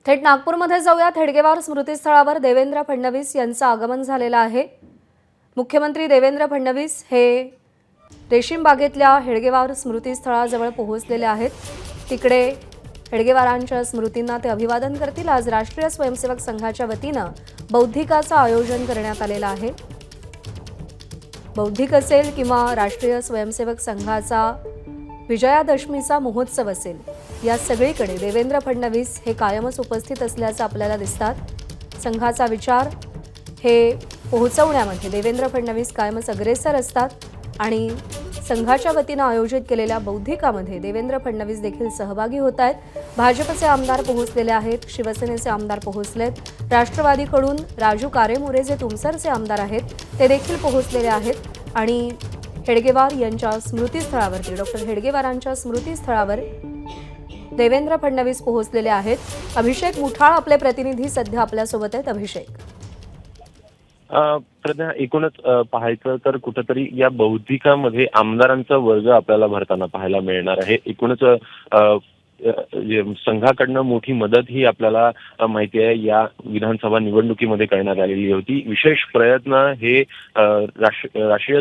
थेट नागपूरमध्ये जाऊयात। हेडगेवार स्मृतीस्थळावर देवेंद्र फडणवीस यांचं आगमन झालेलं आहे। मुख्यमंत्री देवेंद्र फडणवीस हे रेशीम बागेतल्या हेडगेवार स्मृतीस्थळाजवळ पोहोचलेले आहेत। तिकडे हेडगेवारांच्या स्मृतींना ते अभिवादन करतील। आज राष्ट्रीय स्वयंसेवक संघाच्या वतीनं बौद्धिकाचं आयोजन करण्यात आलेलं आहे। बौद्धिक असेल किंवा राष्ट्रीय स्वयंसेवक संघाचा विजयादशमीचा महोत्सव असेल, या सगळीकडे देवेंद्र फडणवीस हे कायमच उपस्थित असल्याचं आपल्याला दिसतात। संघाचा विचार हे पोहोचवण्यामध्ये देवेंद्र फडणवीस कायमच अग्रेसर असतात आणि संघाच्या वतीनं आयोजित केलेल्या बौद्धिकामध्ये देवेंद्र फडणवीस देखील सहभागी होत आहेत। भाजपचे आमदार पोहोचलेले आहेत, शिवसेनेचे आमदार पोहोचलेत, राष्ट्रवादीकडून राजू कारेमोरे जे तुमसरचे आमदार आहेत ते देखील पोहोचलेले आहेत आणि हेडगेवार यांच्या स्मृतीस्थळावरती डॉक्टर हेडगेवारांच्या स्मृतीस्थळावर देवेंद्र फडणवीस पोहोचलेले आहेत। अभिषेक मुठाळ आपले प्रतिनिधी सध्या आपल्यासोबत आहेत। अभिषेक, प्रज्ञा, एकूणच पाहायचं तर कुठेतरी या बौद्धिकामध्ये आमदारांचा वर्ग आपल्याला भरताना पाहायला मिळणार आहे। एकूणच संघाकडनं मोठी मदत ही आपल्याला माहिती आहे या विधानसभा निवडणुकीमध्ये करण्यात आलेली होती। विशेष प्रयत्न हे राष्ट्रीय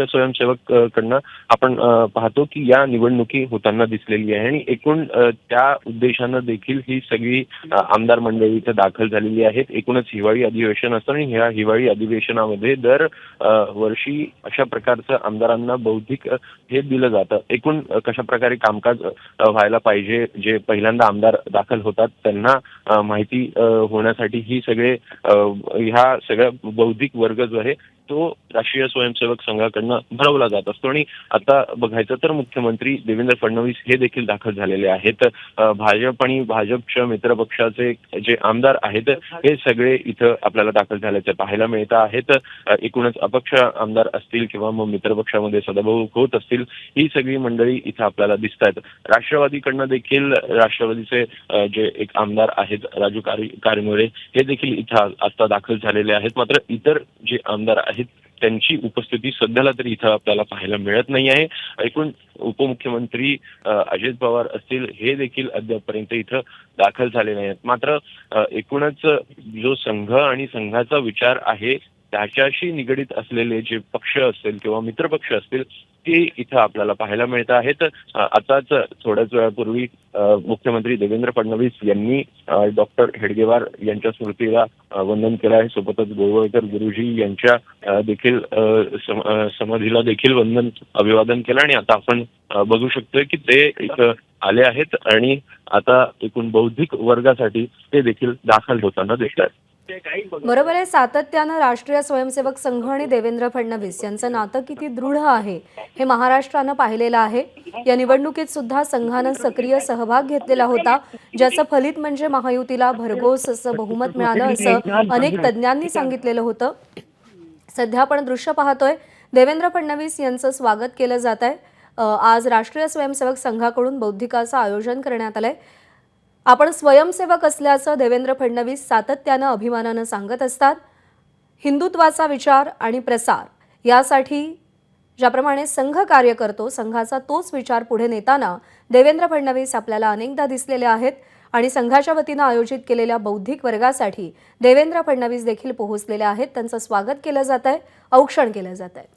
स्वयंसेवककडनं आपण पाहतो की या निवडणुकी होताना दिसलेली आहे आणि एकूण त्या उद्देशानं देखील ही सगळी आमदार मंडळी इथे दाखल झालेली आहेत। एकूणच हिवाळी अधिवेशन असतं आणि ह्या हिवाळी अधिवेशनामध्ये दर वर्षी अशा प्रकारचं आमदारांना बौद्धिक हे दिलं जातं। एकूण कशा प्रकारे कामकाज व्हायला पाहिजे, जे पहिल्यांदा आमदार दाखल होतात त्यांना माहिती होण्यासाठी ही ह्या सगळ्या बौद्धिक वर्ग जो आहे तो राष्ट्रीय स्वयंसेवक संघाकडनं भरवला जात असतो। आणि आता बघायचं तर मुख्यमंत्री देवेंद्र फडणवीस हे देखील दाखल झालेले आहेत। भाजप आणि भाजपच्या मित्रपक्षाचे जे आमदार आहेत हे सगळे इथं आपल्याला दाखल झाल्याचे पाहायला मिळत आहेत। एकूणच अपक्ष आमदार असतील किंवा मग मित्रपक्षामध्ये सदाभाऊ खोत असतील, ही सगळी मंडळी इथं आपल्याला दिसत आहेत। राष्ट्रवादीकडनं देखील राष्ट्रवादीचे जे एक आमदार आहेत राजू कारेमोरे हे देखील इथं आता दाखल झालेले आहेत। मात्र इतर जे आमदार आहेत त्यांची उपस्थिती सध्याला तरी इथं आपल्याला पाहायला मिळत नाही आहे। एकूण उपमुख्यमंत्री अजित पवार असतील हे देखील अद्यापपर्यंत इथं दाखल झाले नाहीत। मात्र एकूणच जो संघ आणि संघाचा विचार आहे त्याच्याशी निगडीत असलेले जे पक्ष असतील किंवा मित्रपक्ष असतील ते इथं आपल्याला पाहायला मिळत आहेत। आताच थोड्याच वेळापूर्वी मुख्यमंत्री देवेंद्र फडणवीस यांनी डॉक्टर हेडगेवार यांच्या स्मृतीला वंदन केलं आहे। सोबतच गोळवळकर गुरुजी यांच्या देखील समाधीला देखील अभिवादन केलं आणि आता आपण बघू शकतोय की ते इथं आले आहेत आणि आता एकूण बौद्धिक वर्गासाठी ते देखील दाखल होताना दिसतात। बरोबर आहे। सातत्यानं राष्ट्रीय स्वयंसेवक संघ आणि देवेंद्र फडणवीस यांचं नातं किती दृढ आहे हे महाराष्ट्रानं पाहिलेलं आहे। या निवडणुकीत सुद्धा संघानं सक्रिय सहभाग घेतलेला होता, ज्याचं फलित म्हणजे महायुतीला भरघोस असं बहुमत मिळालं असं अनेक तज्ज्ञांनी सांगितलेलं होतं। सध्या आपण दृश्य पाहतोय, देवेंद्र फडणवीस यांचं स्वागत केलं जात आहे। आज राष्ट्रीय स्वयंसेवक संघाकडून बौद्धिकाचं आयोजन करण्यात आलंय। आपण स्वयंसेवक असल्याचं देवेंद्र फडणवीस सातत्यानं अभिमानानं सांगत असतात। हिंदुत्वाचा विचार आणि प्रसार यासाठी ज्याप्रमाणे संघ कार्य करतो, संघाचा तोच विचार पुढे नेताना देवेंद्र फडणवीस आपल्याला अनेकदा दिसलेले आहेत आणि संघाच्या वतीनं आयोजित केलेल्या बौद्धिक वर्गासाठी देवेंद्र फडणवीस देखील पोहोचलेले आहेत। त्यांचं स्वागत केलं जात आहे, औक्षण केलं जात आहे।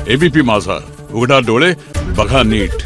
एबीपी माझा, उघडा डोळे बघा नीट।